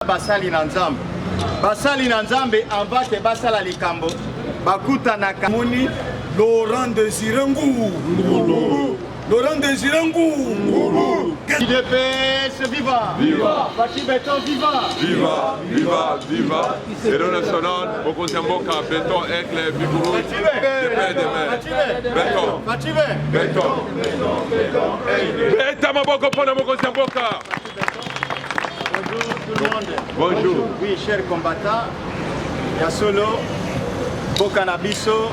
basali na nzambe. Basali na nzambe avant que basala likambo. Bakuta na kamuni Laurent Désiré Ngou. Laurent Désiré Ngou. UDPS viva. Viva. Fachi Béton viva. Viva, viva, viva. Héros national, Bokoziamboka, Béton, Aigle, Bigourou, Dépêche des mains. Béton. Fachi Béton. Béton, Maboko, Pona, Bokoziamboka. Bonjour tout le monde. Bonjour. Oui, chers combattants. Yasolo, Bokanabiso,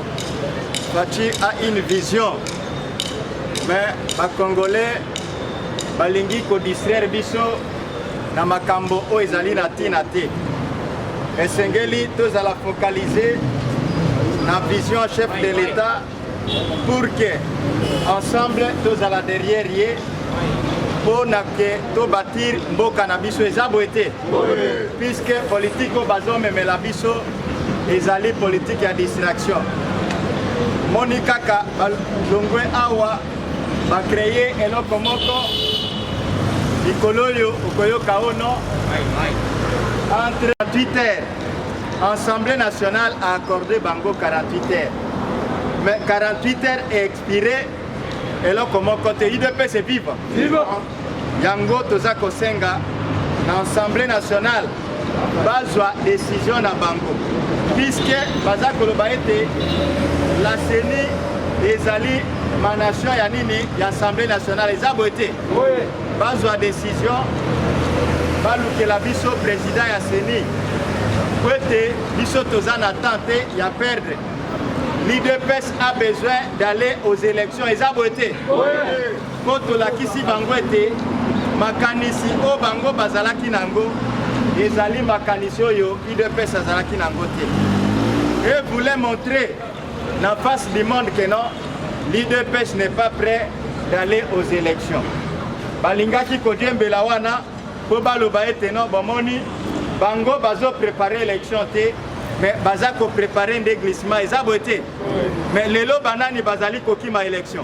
Fachi a une vision. Mais les Congolais, balingi ko distraire biso na makambo o ezali na tina te. Esengeli tozala focaliser na vision chef de l'État pour que ensemble tozala derrière ye pour que to bâtir mboka na biso ezaboete. Puisque politique o bazo memela biso ezali politique ya distraction. Monika ka longwe awa va créer eloko moko Ikoloyo Okoyoka Ono entre 48 heures. L'Assemblée nationale a accordé Bango 48 heures. Mais 48 heures est expiré et là comme côté IDP c'est vivre. Yango Tozako Senga l'Assemblée nationale bazwa décision na Bango. Puisque Bazako Lobaete la CENI ezali manation ya nini ya Assemblée nationale ezaboete. Bazwa décision balukela biso président ya CENI kwete biso tozana tente ya perdre. L'UDPS a besoin d'aller aux élections ezaboete. Poto la kisi bango ete makanisi o bango bazalaki nango ezali makanisi oyo UDPS azalaki nango te. Et voulait montrer la face du monde que non, l'UDPS n'est pas prêt d'aller aux élections. Balingaki Kodjembe Lawana, Pobalo Baete non, Bomoni, Bango Bazo préparer l'élection, mais Bazako préparer un glissement, ils aboté. Mais Lelo Banani Bazali Kokima élection.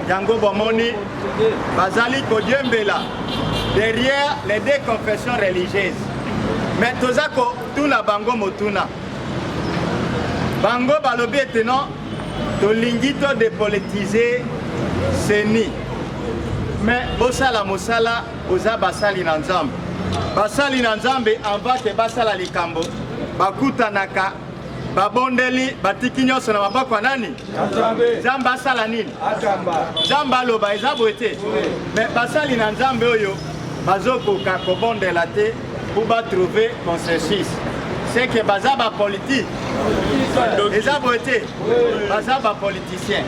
Yango Bomoni, Bazali Kodjembe là, derrière les deux confessions religieuses. Mais Tozako, Tuna Bango Motuna. Bango Balobi était non, Tolingito dépolitiser CENI. Mais Bosala Mosala, Oza Basali Nanzambe. Basali Nanzambe, avant que Basala Likambo, Bakuta Naka, Babondeli, Batikinyo Sona Mabakwa Nani, Zamba Salanini, Zamba Loba, Ezaboete. Mais Basali Nanzambe Oyo, Bazoko Kakobonde Late, pour trouver consensus. C'est que Bazaba politique, Ezaboete, Bazaba politicien,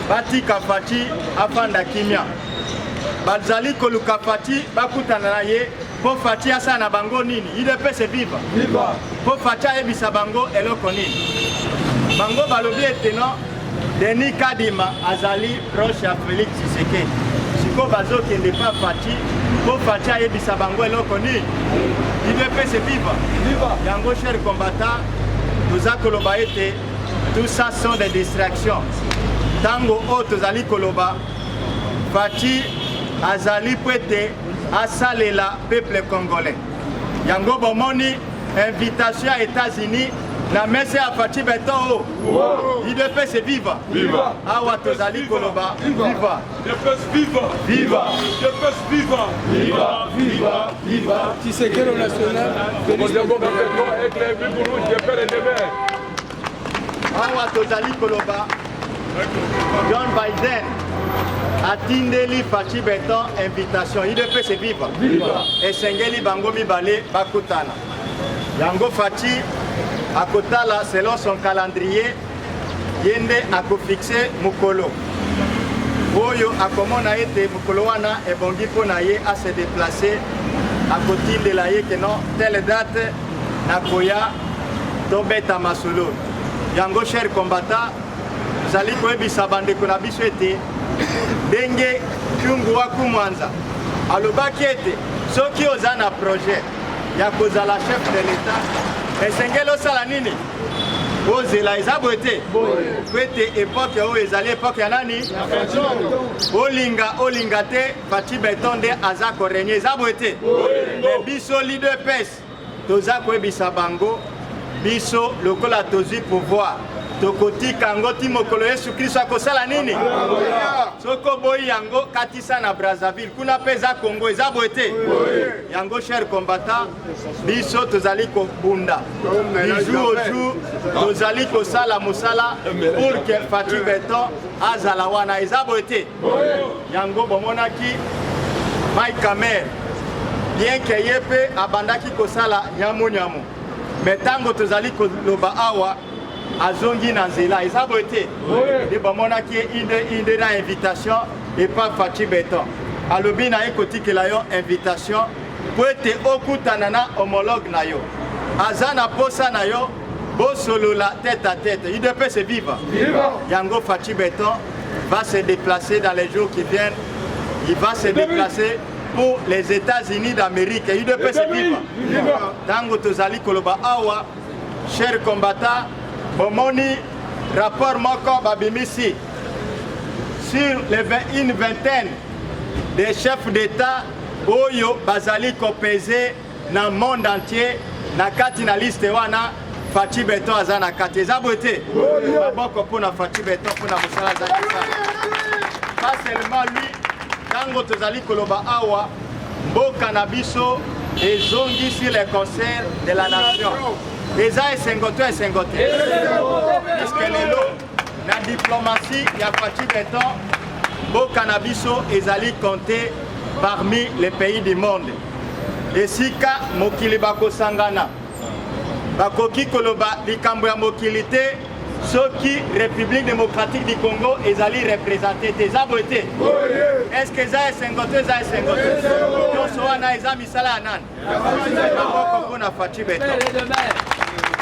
Bati Kafati, Afanda Kimia. Bazali Koluka Fati, Bakutana ye, pour Fati Asana Bango Nini, il peut se vivre. Pour Fati Ebisa Bango, Eloko Nini. Bango Balobi étonnant, Denis Kadima, Azali, proche à Félix Tshisekedi. Siko Bazo qui n'est pas Fati, pour Fati Ebisa Bango, Eloko Nini. Il peut se vivre. Yango cher combattant, nous a Kolobaete, tout ça sont des distractions. Tango Otozali Koloba, Fati Azali Pwete, Asalela, peuple congolais. Yango Bomoni, invitation aux États-Unis, la messe à Fati Beto, il peut se vivre. Viva. Awa Tozali Koloba, viva. Viva. Viva. Viva. Viva. Viva. Viva. Tshisekedi national. Bokoziamboka, Béton, Aigle, Bigourou, Dépêche des mains. Awa Tozali Koloba, John Biden. Atindeli Fachi Beton invitation, il peut se vivre. Et Sengeli Bango Mibale Bakutana. Yango Fachi Akotala selon son calendrier, Yende a fixé Mukolo. Oyo akomona ete Mukolo wana et Bongi Ponaye à se déplacer à côté de la que non, telle date Nakoya Tobeta Masolo. Yango cher combattant, Zali Koebi Sabande Konabiso ete. Denge Kyungu Waku Mwanza alobaki ete soki oza na projet ya kozala chef de l'État esengeli osala nini ozela eza boye te po ete époque oyo ezali époque ya nani olinga te Faci Beton nde aza korenye eza boye te me biso leader pes toza koyebisa bango biso lokola tozwi pouvoir tokotika yango ti mokolo Yesu Kristo akosala nini soki oboyi yango katisa na Brazzaville kuna mpe eza Congo eza boye te yango cher combattant biso tozali kobunda du jour au jour tozali kosala mosala pour que Faci Beton azala wana eza boye te yango bomonaki Mike Hammer bien ke ye mpe abandaki kosala nyamu me ntango tozali koloba awa azongi na nzela eza boye te nde bamonaki inde na invitation epa Faci Beton alobi na ye kotikela yo invitation po ete okutana na homologue na yo aza na posa na yo bosolola tête à tête UDPS viva yango Faci Beton va se déplacer dans les jours qui viennent il va se déplacer pour les États-Unis d'Amérique UDPS viva tango tozali koloba awa cher combattant bomoni rapport moko babimisi sur une vingtaine de chefs d'État oyo bazali kopese na monde entier na kati na liste wana Faci Beton aza na kati eza boye te baboko mpona Faci Beton mpona mosala azali pas seulement lui tango tozali koloba awa mboka na biso ezongi sur les concerts de la nation eza esengo te puisque lelo na diplomatie ya Faci Beton mboka na biso ezali compté parmi les pays du monde esika mokili bakosangana bakoki koloba likambo ya mokili te soki République démocratique du Congo ezali représenté te eza boye te est-ce que eza esengo te nyonso wana eza misala ya nani maboko mpona Faci Beton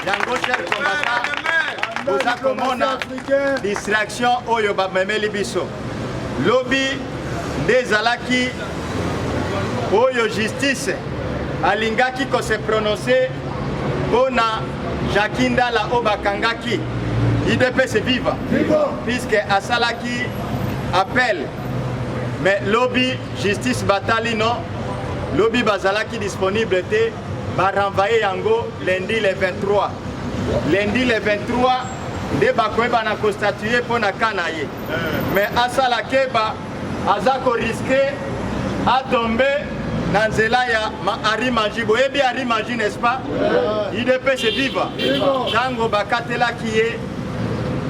yango cher combattant boza komona distraction oyo bamemeli biso lobi nde ezalaki oyo justice alingaki kose prononcer mpona Jacques Ndala oyo bakangaki UDPS viva puisque asalaki appel mais lobi justice batali non lobi bazalaki disponible te barenvoye yango lundi le 23 nde bakoyeba na constituer mpona kana ye mais asala keba aza koriske atombe na nzela ya Ari Manji boyebi Ari Manji n'est-ce pas UDPS viva ntango bakatelaki ye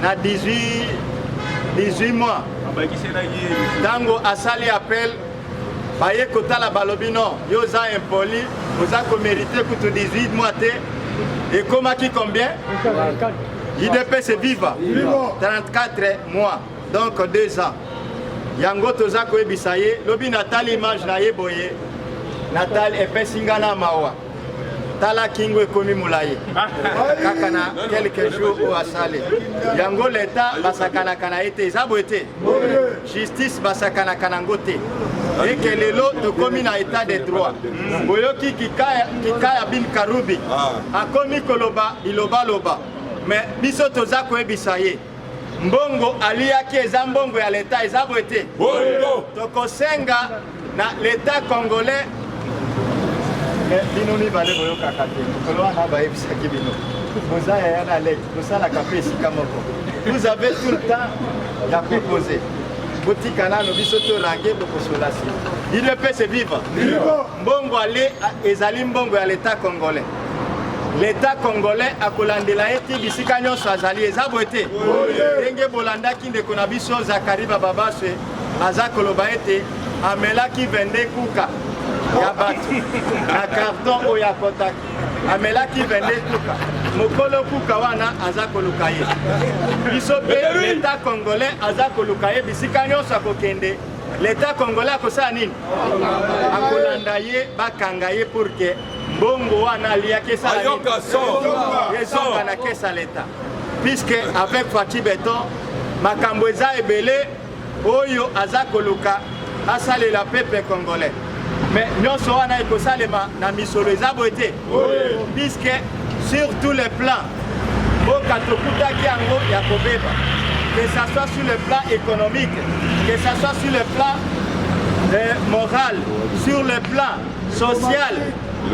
na 18 mois ntango asali appel baye kotala balobi non yo za impoli oza komérite kutu 18 mois te ekomaki combien UDPS viva 34 mois donc 2 ans yango toza koyebisa ye lobi natali image na ye boye natali epesi nga na mawa tala kingo ekomi molayi kaka na quelques jours oyo asali yango leta basakanaka na ye te eza boye te justice basakanaka nango te eke lelo tokomi na état de droit boyoki Kikaya bin Karubi akomi koloba ilobaloba mais biso toza koyebisa ye mbongo aliaki eza mbongo ya leta eza boye te tokosenga na leta congolais bino mibale boyokaka te mokolo wana bayebisaki bino boza yaya na leki bosalaka mpe esika moko vous avez tout le temps ya kopose botika nano biso torange bokosolasi UDPS viva mbongo ale ezali mbongo ya leta congolais l'État congolais akolandela eti bisika nyonso azali eza boye te ndenge bolandaki ndeko na biso Zakari Bababaswe aza koloba ete amelaki 22 kuka ya bato na carton oyo akotaki amelaki 22 kuka mokolo kuka wana aza koluka ye biso mpe l'État congolais aza koluka ye bisika nyonso akokende l'État congolais akosala nini akolanda ye bakanga ye pour que mbongo wana aliaki esala ezonga na kesa l'État puisque avec Faci Beton makambo eza ebele oyo aza koluka asalela peuple congolais mais nyonso wana ekosalema na misolo eza boye te puisque sur tous les plans okatokutaki yango ya kobeba, que ça soit sur le plan économique, que ça soit sur le plan moral, sur le plan social,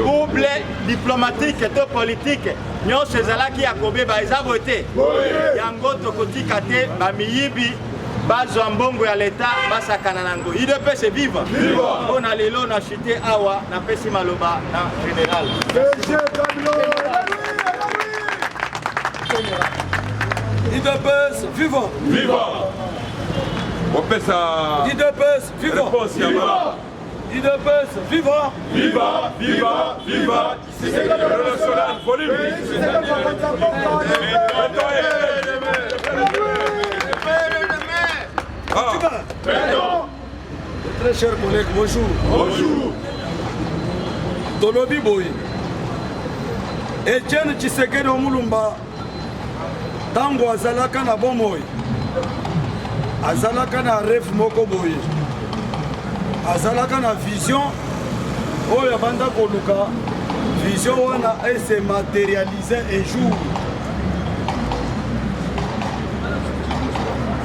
ou blé diplomatique et politique, nyonso ezalaki ya kobeba eza voté. Yango tokotika te bamiyibi bazwa mbongo ya leta basakana nango. UDPS viva. Mpona lelo na chite awa na pesi maloba na général. UDPS viva. Viva. Opesa. UDPS viva. UDPS viva. Viva, viva, viva. C'est le national volume. Très chers collègues, bonjour. Bonjour. Tolobi Boy. Etienne Tshisekedi Omulumba. Tango azalaka na bomoi. Azalaka na rêve moko boye. Azalaka na vision. Oyo banda koluka. Vision wana elle se matérialiser un jour.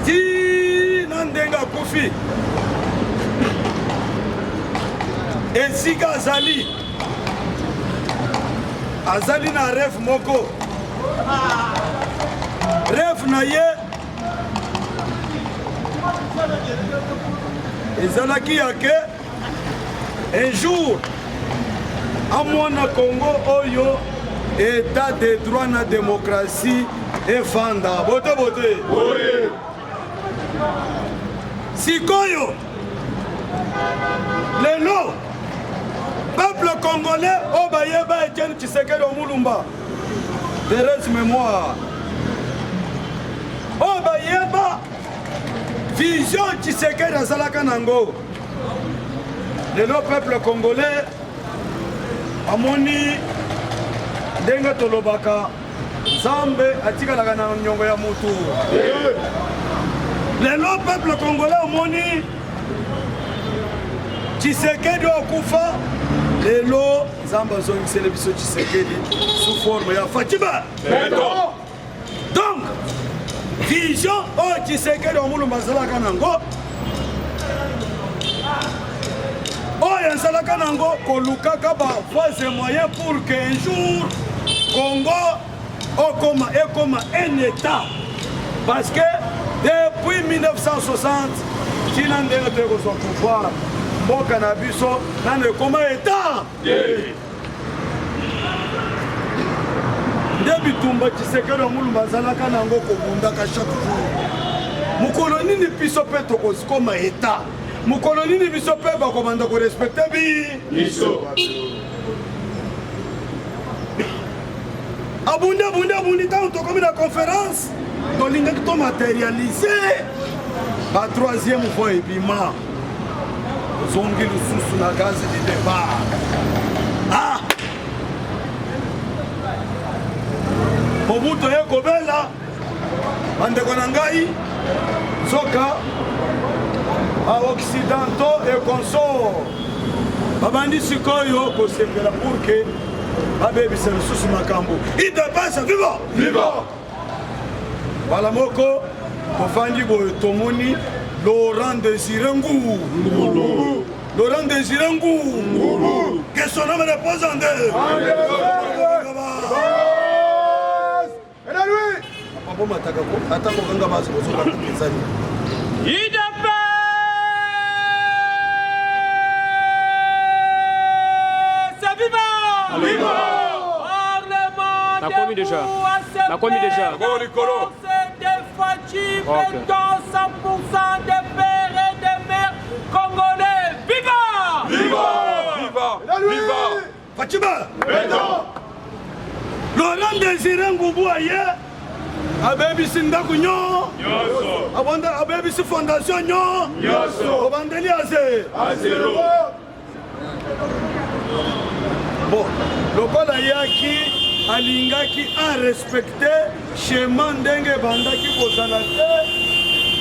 Ti nandenga kufi. Esika azali. Azali na rêve moko. Rêve na ye. Ezalaki yake. Un jour. Amwana Congo oyo état de droit na démocratie et fanda bote bote sikoyo lelo peuple congolais obayeba Etienne Tshisekedi Omulumba Thérèse mémoire obayeba vision Tshisekedi azalaka nango lelo peuple congolais amoni ndenge tolobaka Nzambe atikalaka na nyongo ya mutu. Lelo peuple congolais amoni Tshisekedi okufa lelo Nzambe azongisele biso Tshisekedi sous forme ya Fatima. Donc vision oyo Tshisekedi Omulumba azalaka nango oyo ezalaka nango kolukaka bavoies moyen pour qu'un jour Congo ekoma un état parce que depuis 1960 tina ndenge toyekozwa pouvoir mboka na biso nano ekoma état nde bitumba Tshisekedi Omulumba azalaka nango kobundaka chaque jour mokolo nini biso mpe tokozikoma état mukolo nini biso pe bakomanda ko respecter biso abundi tant tokomi na conférence tolinga to matérialiser ba troisième fois ebima zongi lususu na gaz de départ Mobutu ye kobela bandeko na ngai soka a occidentaux et consorts babandi sikoyo kosengela pour que babebisa lisusu makambo UDPS viva viva bala moko tofandi boye tomoni Laurent Désiré Ngulu Laurent Désiré Ngulu que son nom représente papa mataka ko atako kanga baso bozoka mpezani Na commis déjà. Na commis déjà. Bon, Nicolo. Okay. 100% des pères et des mères congolais. Viva! Viva! Viva! Viva! Fatima! Laurent Désiré Ngulu aye abebisi ndako nyo abebisi fondation nyo obandeli aze bon lokola yaki alingaki a respecter chemin ndenge bandaki kozala te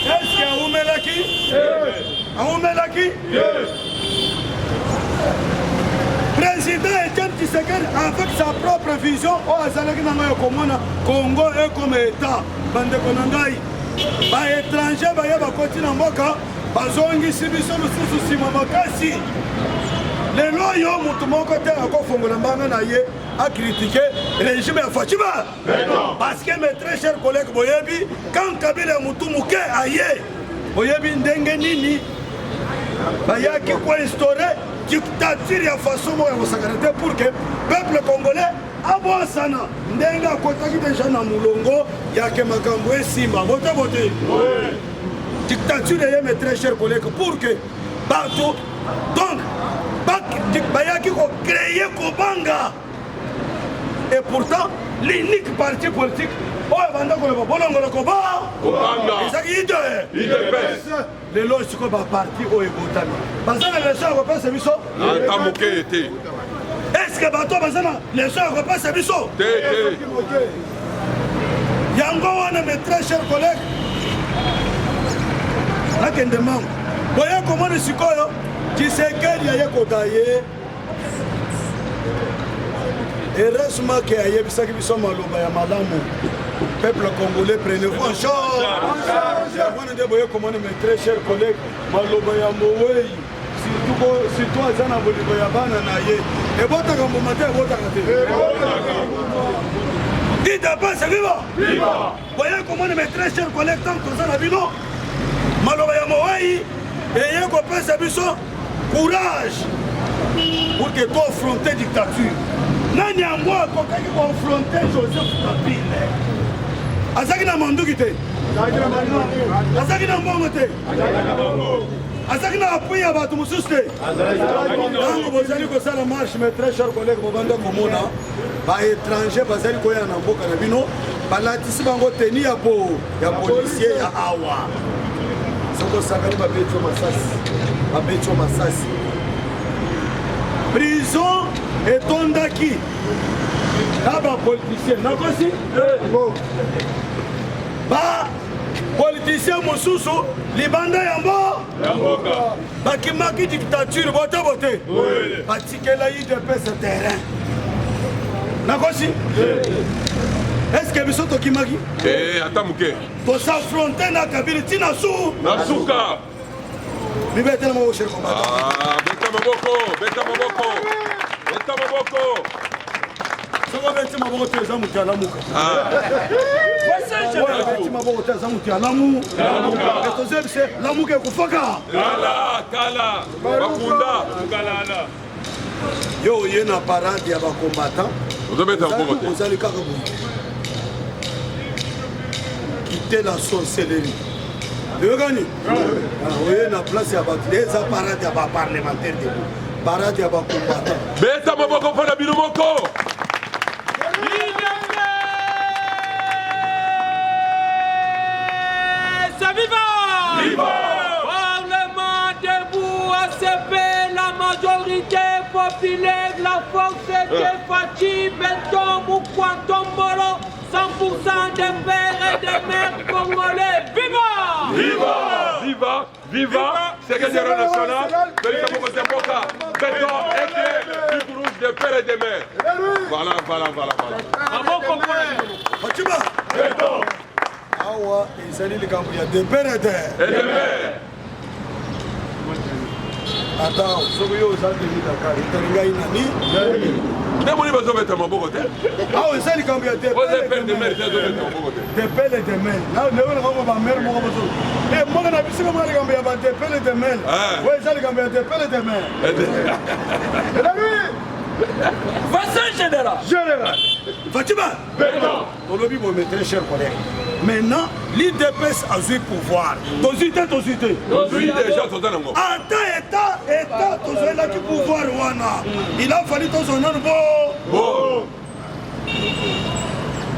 eske aumelaki président Etienne Tshisekedi avec sa sa propre vision oyo azalaki na ngai ya komona Congo ekoma État. Bandeko na ngai baétranger baye bakoti na mboka bazongisi biso lisusu nsima makasi. Lelo oyo motu moko te akofongola mbanga na ye akritike régime ya Fachiba. Parce que mes très chers collègues boyebi quand Kabila mutu moke aye boyebi ndenge nini bayaki koinstaurer dictature ya façon moko ya kosakana te pour que peuple congolais abosana ndenge akotaki deja na mulongo yake makambo esimba bote bote dictature ye mes très chers collègues pour que bato donc bayaki kocréer kobanga et pourtant l'unique parti politique oyo banda koloba bolongola kobanga ezaki idps lelo siko baparti oyo ebotami baza na leso ya kopesa biso ata moke ete estce bato baza na leso ya kopesa biso yango wana mes très chers collègues nakende mango boye komona sikoyo Tshisekedi aye kota ye heureusement ke ayebisaki biso maloba ya malamu peuple congolais prenez-vous en charge wana nde boye komona mes très chers collègues maloba ya mowei surtout aza na bolingo ya bana na ye ebotaka mbuma te ebotaka te idepase viva boye komona mes très chers collègues tant toza na bino maloba ya mowei eye kopesa biso courage pour que tu affrontes dictature. Nani yango akokaki confronter Joseph Kabila. Azaki na manduki te. Azaki na mbongo te. Azaki na appui ya bato mosusu te. Ntango bozali kosala marche mes très chers collègues bobanda komona baétranger bazali koya na mboka na bino balatisi bango teni ya policier ya awa. Sakani babetio masasi prison etondaki na bapoliticien nakosi bapoliticien mosusu libanda ya mboka bakimaki dictature bote batikela idps terrain nakosi est-ce que biso tokimaki ata moke tosaffronte na Kabila tina suka bibetela maboko cher combattant beta maboko soko beti maboko te eza moto ya lamuka beti maboko te eza moto ya lamu tozebise lamuka ekufaka tala bakunda yo oye na parade ya bacombattant ozali kaka boye quitter la sorcellerie. Yogani, oye na place ya bato eza parade ya baparlementaire debout parade ya bacombattant beta maboko mpona bino moko Parlement debout, ACP, la majorité populaire, la force de Fachi, Benton, Moukouantombolo, 100% des pères et des mères congolais. Viva secrétaire national, Félix Mokosemboka, Benton, et du groupe des pères et des mères. Voilà. Fachiba Benton awa ezali likambo ya deperete attends soki yo oza demi dakar etali ngai nani nde moni bazobeta maboko te awa eza likambo ya depele demel naondeonakamo bamere moko bazo mboka na bisika mwa likambo ya badepele demel oyo eza likambo ya depele demel Vassin général. Fatima Tolobi bon mes très chers collègues. Maintenant, l'IDPS a eu pouvoir. Tozité. déjà toza nango. État tozé là qui pouvoir wana. Il a fallu tozonar bo.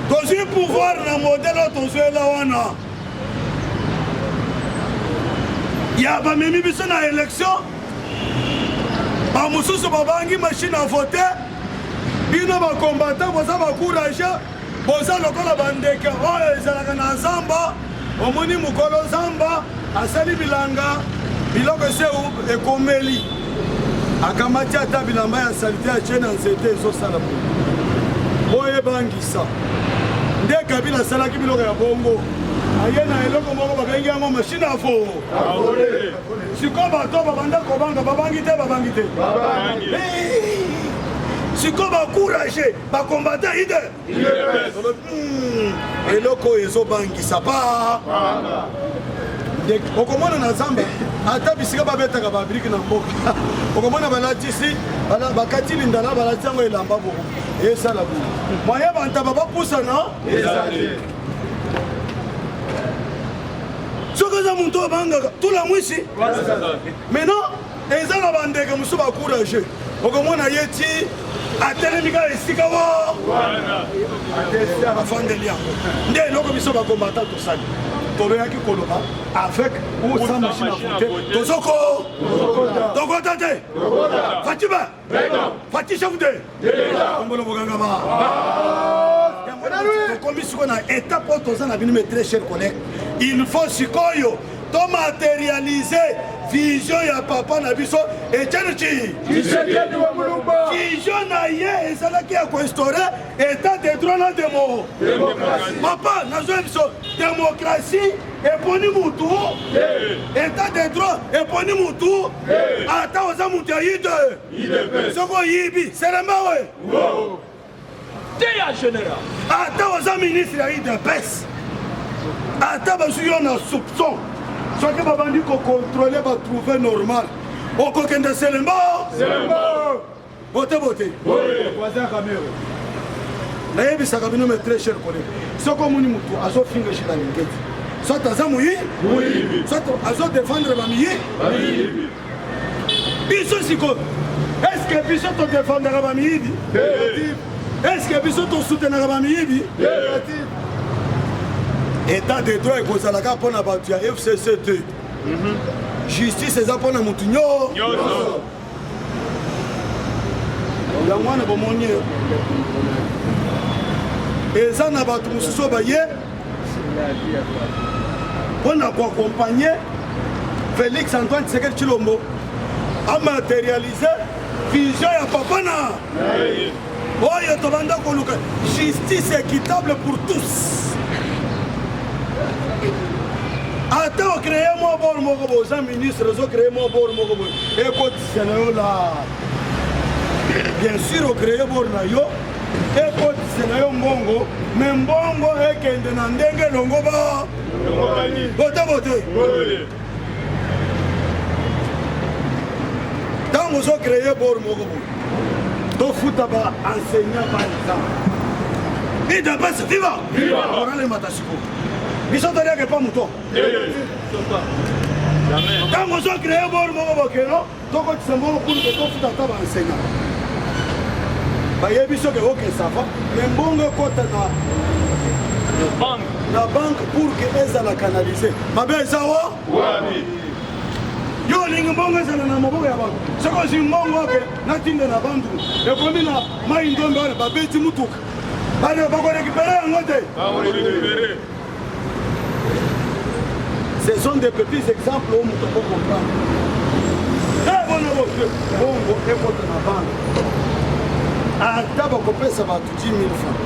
Tozé pouvoir na modèle tozé là wana. Ya ba memi biso na élection. Ba mususu babangi machine à voter. Bino ba combattant boza ba courage. Boza lokola bandeke oyo ezalaka na zamba. Omoni mukolo zamba asali bilanga biloko ese ekomeli. Akamati ata bilamba ya salite ya chena nzete ezosala po. boyebangisa nde Kabila asalaki biloko ya bongo aye na eloko moko babengi yango machine à faux sikoyo bato babanda kobanga babangi te sikoyo bakourage bakombata ide eloko oyo ezobangisa pa okomona na zamba ata bisika babetaka babrike na mboka okomona balatisi bakati lindala balati yango elamba boko esala boye moye bantaba bapusana soki eza moto obangaka tula mwisi maintenant eza na bandeke mosusu bakourage okomona ye ti atelemika esika wo afandeli yango nde eloko biso bakombata tosali toloyaki koloba avec ou sans machine à voter tozoko tokota te fatiba fati chef de ombolo boganga ba tokomi sikoyo na étape oyo toza na bino mes très chers collègues il faut sikoyo tomatérialiser vision ya papa na biso Etienne vision na ye ezalaki ya koinstaure état de droit na demo papa nazwa biso démocratie eponi mutu état de droit eponi mutu ata oza mutu ayide soko oyibi selema we Teya général. ata oza ministre ya idps ata bazwi yo na soupçon soki babandi kocontrôle batrouve normal okokende selembo bote nayebisaka bino mes très chers collègues soki omoni mutu azofinga shila lingeti soit aza moyibi soit azodefendre bamiyibi biso sikoyo estce biso todefendaka bamiyibi estce biso tosoutenaka bamiyibi état de droit ekozalaka mpona bato ya fcc te justice eza mpona motu nyonso yango wana bomoni eza na bato mosusu baye mpona koakompagne Félix Antoine Tshisekedi Tshilombo amaterialize vision ya papa na oyo tobanda koluka justice équitable pour tous ata ocréé mwa bor moko boye oza ministre ozocréé mwa bor moko boye ekotisa na yo la bien sûr ocréé bor na yo ekotisa na yo mbongo me mbongo ekende na ndenge elongo bote ntango ozocréé bor moko boye tofuta baenseignant par exemple idps viva oralemata sikoyo biso toliaka epa moto ntango ozocréé bor moko bokeno tokotisa mbongo pour ke tofuta ata baenseignant bayebi soki okesava me mbongo ekota na banque pour ke ezala canalise mabe eza wa yo olingi mbongo ezala na maboko ya bantu soki ozwi mbongo oke natinde na bandu ekomi na mai ndombe wana babeti mutuka bakorekipere yango te. Ce sont des petits exemples où nous devons comprendre. Très bon avocat, bongo ekota na banque. Ata bakopesa bato 10 000 francs.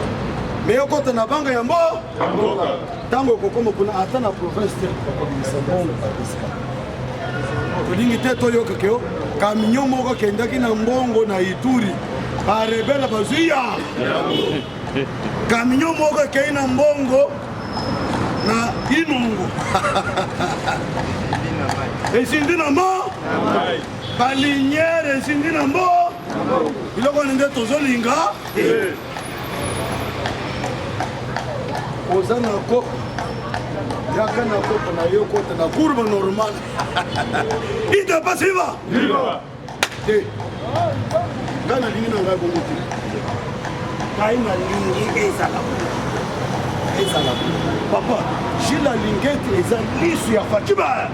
Mais ekota na banque ya mboka. Tango ekokoma kuna ata na province te bakomisa bongo kabisa. Tolingi te toyoka keo camion moko kendaki na mbongo na Ituri. Barebela bazuya. Camion moko kei na mbongo na Inongo. Esindi na mo baliniere esindi na mbo biloko nde tozolinga oza na koko yaka na koko na yo kota na courbe normal ide pasiva te nga nalingi na ngai bongo te ngai nalingi ezala papa jila lingeti eza lisu ya fatiba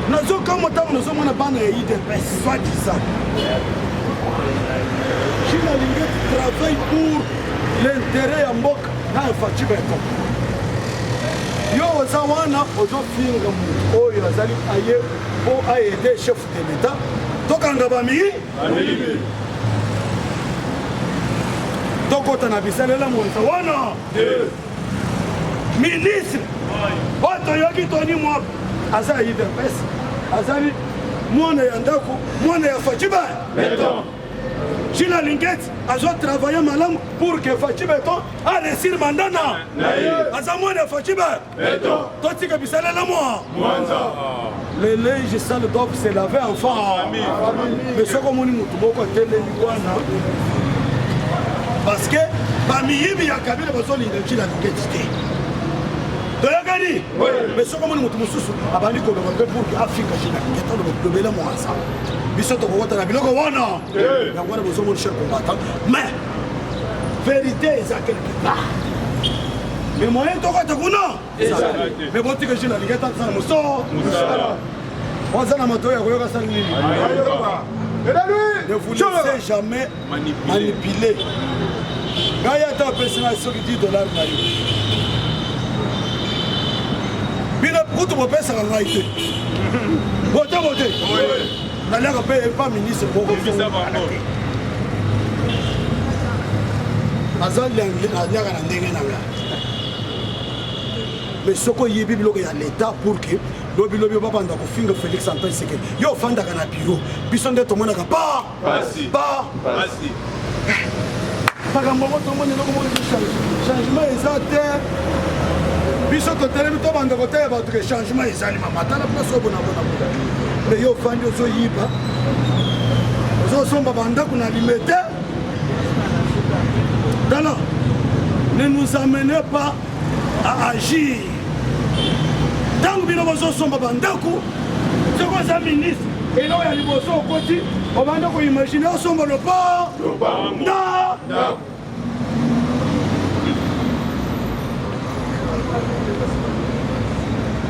nazokama ntango nazomona bana ya idps soi-disant jila lingeti travaille pour l'intérêt ya mboka na ya fatiba ekoko yo oza wana ozofinga moto oyo azali aye mpo aede chef de l'état tokanga bamii akota na bisalela monza wana ministre oyo toyoki toni mwa aza UDPS azali mwana ya ndako mwana ya Fachiba Gilles Lingeti azo travailler malamu pour que Fachibeton a réussir mandana aza mwana ya Fachiba totika bisalela mwanza les linges sales doivent se laver enfant mais soko moni mutu moko teleli wana parce que bamiyibi ya kabila bazolinga Gilles Lingeti te toyakani mais soko moni mutu mosusu abandi koloba mpe pour que afrika Gilles Lingeti alobela mwanza biso tokokota na biloko wana yango wana bozomoni cher combattant mais vérité eza quelque part mais moyen tokota kuna mais botika Gilles Lingeti aza moso waza na matoyi ya koyoka sali nini ne vous laissez jamais manipuler ngai ata apesina soki $10 na yo bino kutu bopesaka ngai te bote naliaka mpe epa ministre aza aliaka na ndenge na ngai mais soko oyebi biloko ya l'état pour que lobi babanda kofinga Félix Antoine Tshisekedi yo ofandaka na bureau biso nde tomonaka makambo mo tomoni eloko moko changement eza te biso totelemi tobanda kotaya bato ke changement ezali mamatala place oyo bonabona mais yo ofandi ozoyiba ozosomba bandako na limete dala ne nous amenez pas à agir ntango bino bozosomba bandako soko oza ministre eloko ya liboso okoti obanda koimagine osomba ndako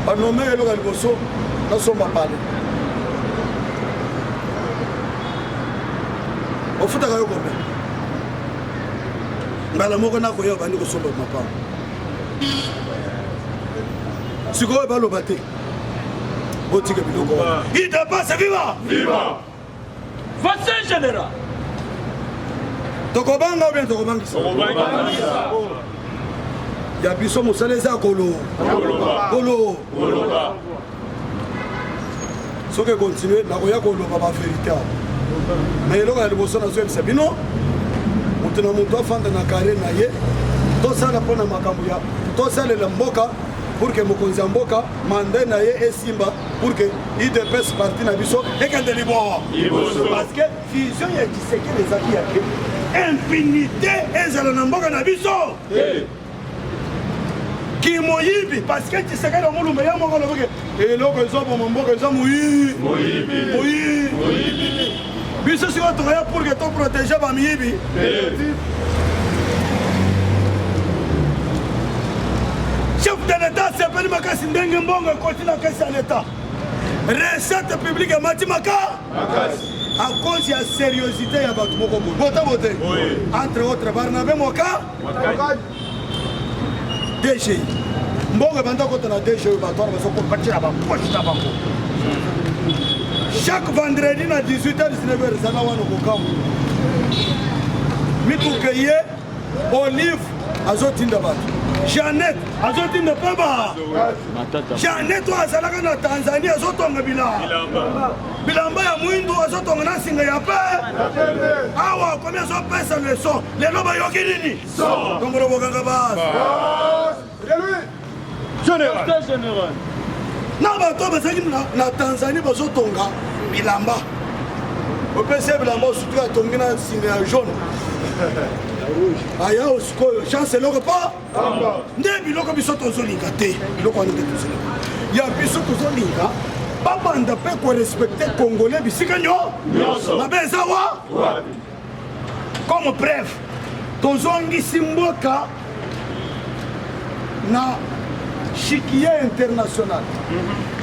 banome eloko ya liboso nasomba pale ofutaka yo kombe mbala moko nakoya obandi kosomba mapango sikoyo baloba te botika biloko il dépasse viva Vaccin général. tokobanga ou bien tokobangisa ya biso mosala eza kolo soki ekontinue nakoya koloba bavérité awa mais eloko ya liboso nazoyebisa bino moto na moto afanda na kare na ye tosala mpo na makambo ya tosalela mboka pour que mokonzi ya mboka manda na ye esimba pour que UDPS parti na biso ekende liboso parce que vision ya Tshisekedi ezaki yake impunité ezala na mboka na biso kimoyibi parce que Tshisekedi omulumba ya moko lobeke eloko ezoboma mboka eza moyibi biso sikoyo tokoya pour que toprotege bamiyibi chef de l'état sepeli makasi ndenge mbongo ekoti na kesi ya l'état recette publique emati maka à cause ya sérieuxité ya bato moko bote entre autres Barnabé Moka DG mbongo ebanda kota na DG oyo bato wana bazokobatira bapoche na bango chaque vendredi na 18h 19h ezala wana kokambo mituke ye Olive azotinda bato Jeannette azotinda peba Jeannette azalaka na Tanzania azotonga bilamba ya mwindu azotonga na singa ya pe awa komi azopesa leson lelo bayoki nini tongolo bokanga basi général na bato bazalaki na Tanzania bazotonga bilamba opesa bilamba osutu atongi na singa ya jaune aya osikoyo chance eloko pa nde biloko biso tozolinga te biloko wana nde tozolinga ya biso tozolinga babanda mpe korespecte congolais bisika nyonso mabe eza wa comme bref tozongisi mboka na chikie international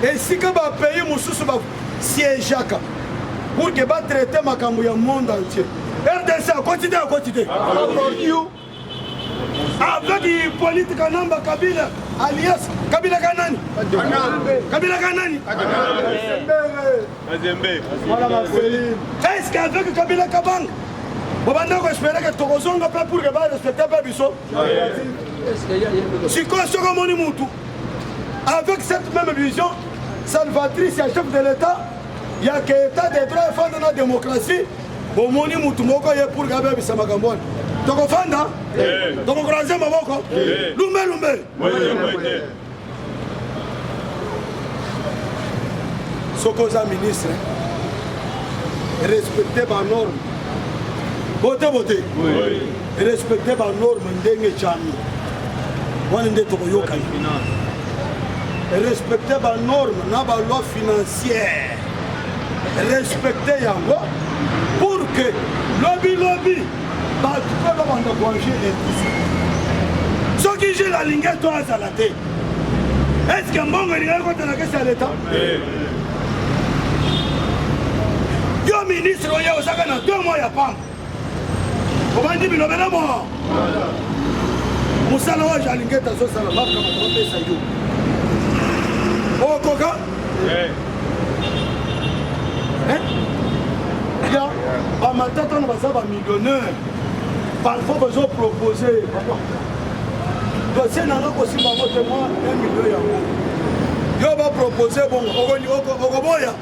esika bapays mosusu basiégeaka pour ke batraite makambo ya monde entier RDC a continué avec Hippolyte Kanamba Kabila alias Kabila Kanani est-ce qu'avec Kabila Kabang bobanda koespere ke tokozonga mpe pour ke barespecte mpe biso sikoyo soki omoni mutu avec cette même vision salvatrice ya chef de l'état ya ke état de droit efanda na démocratie bomoni mutu moko ye pour ke abebisa makambo wana tokofanda tokokroise maboko lumbe soki oza ministre respecte banorme bote respecte banorme ndenge cami wana nde tokoyokani respecte banorme na baloi financière respecte yango pour que lobi bato mpe babanda koange epusu soki jile alingi to azala te estce mbongo elingaki kotana kesi ya leta yo ministre oye ozaka na 2 mois ya pamba obandi bilobela mo mosala oyo alingi ete azosala makambo apesa yo okoka ya bamatata wana baza bamillionnaire parfois bazopropose dosie nanga kosimba yango te mwa 1 million yango yo bapropose bongo okoboya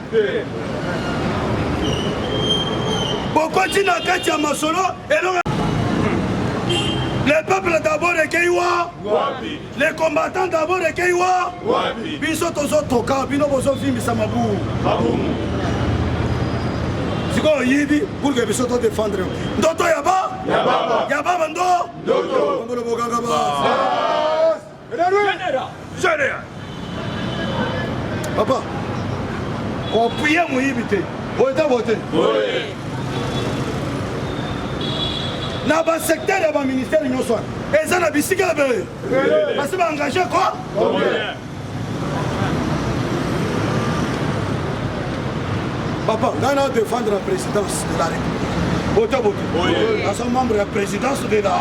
bokoti na kati ya masolo elonga le peuple d'abord ekeiwa les combattants d'abord ekeiwa biso tozotoka bino bozovimbisa mabumu sikoyo yibi pour que biso todefendre ndoto ya baba ndo bokanga général papa kopuye moyibi te bote na basecteur ya baministère nyonso wana eza na bisika ya beye basi baengage ko papa ngai na défendre la présidence de la république bote naza membre ya présidence de la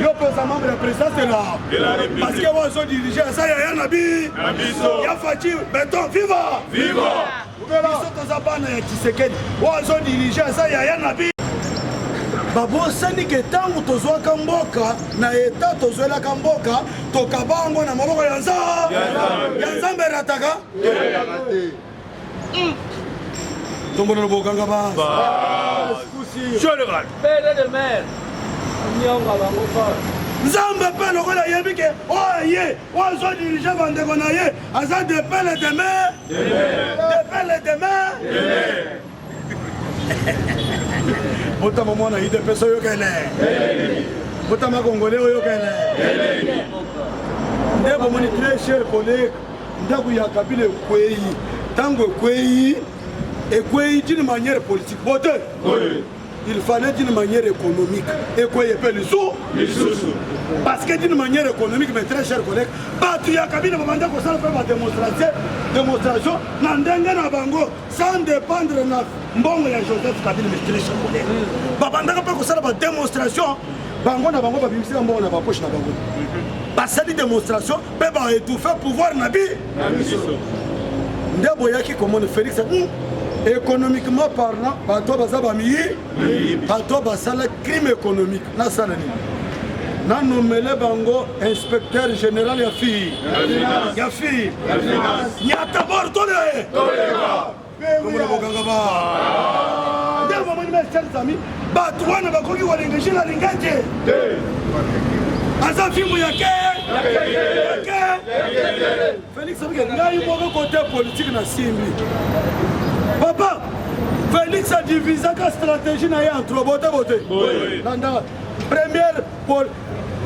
yo mpenza membre ya présidence de la parce que wazodirige eza yaya na ya faci beton viva biso toza bana ya Tshisekedi wazodirige eza yaya na babosani ke ntango tozwaka mboka na eta tozwelaka mboka tokaba yango na maboko ya nzambe erataka tombona lobokanga nzambe mpe lokola yebi ke oye oazodirige bandeko na ye aza depele deme botama mwana idps oyokele botama congolais oyokele nde bomoni très cher collègue ndako ya kabila ekwei ntango ekwei d'une manière politique bote il fallait d'une manière économique ekwei epe lisusu parce que d'une manière économique mais très cher collègue bato ya kabila babanda kosala mpe bademonstration na ndenge na bango sans dépendre na mbongo ya Joseph Kabila mais très cher collègue babandaka mpe kosala bademonstration bango na bango babimisika mbongo na bapoche na bango basali démonstration mpe baétouffe pouvoir na biso nde boyaki komona Félix économiquement parlant bato baza bato basala crime économique nasala nini nanomele bango inspecteur général ya fille nyata bor tole komona bokanga ba nde bomoni mes chers amis bato wana bakoki kolengeje na linganje aza fimbu yake Félix abike ngai moko côté politique na simbi papa Félix a divisé la stratégie entre bote nanda première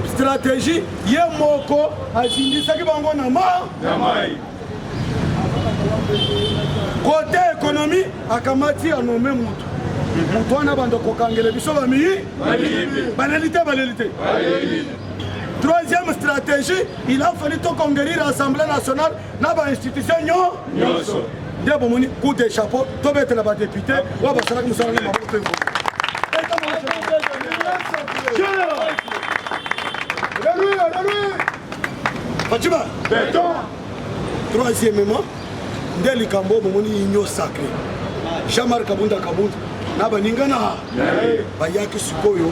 stratégie ye moko azindisaki bango na mai côté économie akamati anome mutu wana bando kokangela biso balelite troisième stratégie il a fallu conquérir l'Assemblée nationale na ba institution nyonso nde bomoni coup de chapeau tobetela badepute oyo basalaki mosala na maboko mpe fatima troisièmement nde likambo bomoni union sacré Jean-Marc Kabunda na baningana bayaki sikoyo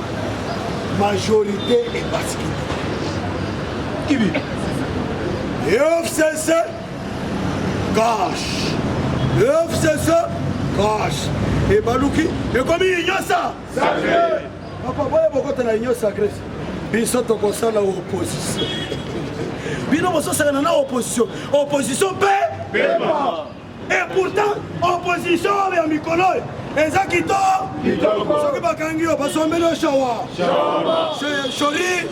majorité et basket kibi FCC cash FCC cash et baluki et comme union ça sacré papa boye bokota na union sacré biso to kosala opposition bino bososala na opposition pe et pourtant opposition ya mikolo eza kitoko soki bakangi yo basombeli yo shawa shori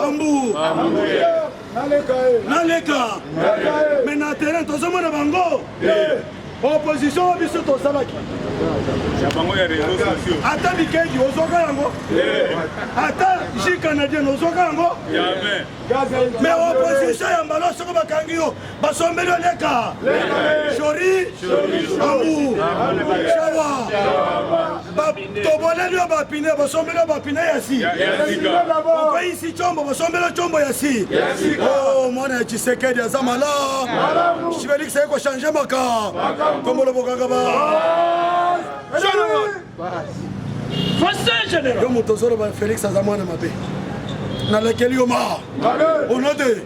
ambu naleka me na terrain tozomona bango opposition biso tosalaki ata mikeki ozoka yango ata jus canadien ozoka yango me opposition ya mbala soko bakangi yo basombeli yo leka shori ambu shawa toboleli yo bapine basombeli yo bapine ya si okoyisi combo basombeli yo combo ya si mwana ya Tshisekedi aza mala Felix aye kochange maka kombolo bokaka ba yo moto ozoloba Felix aza mwana mabe nalekeli yo ma onode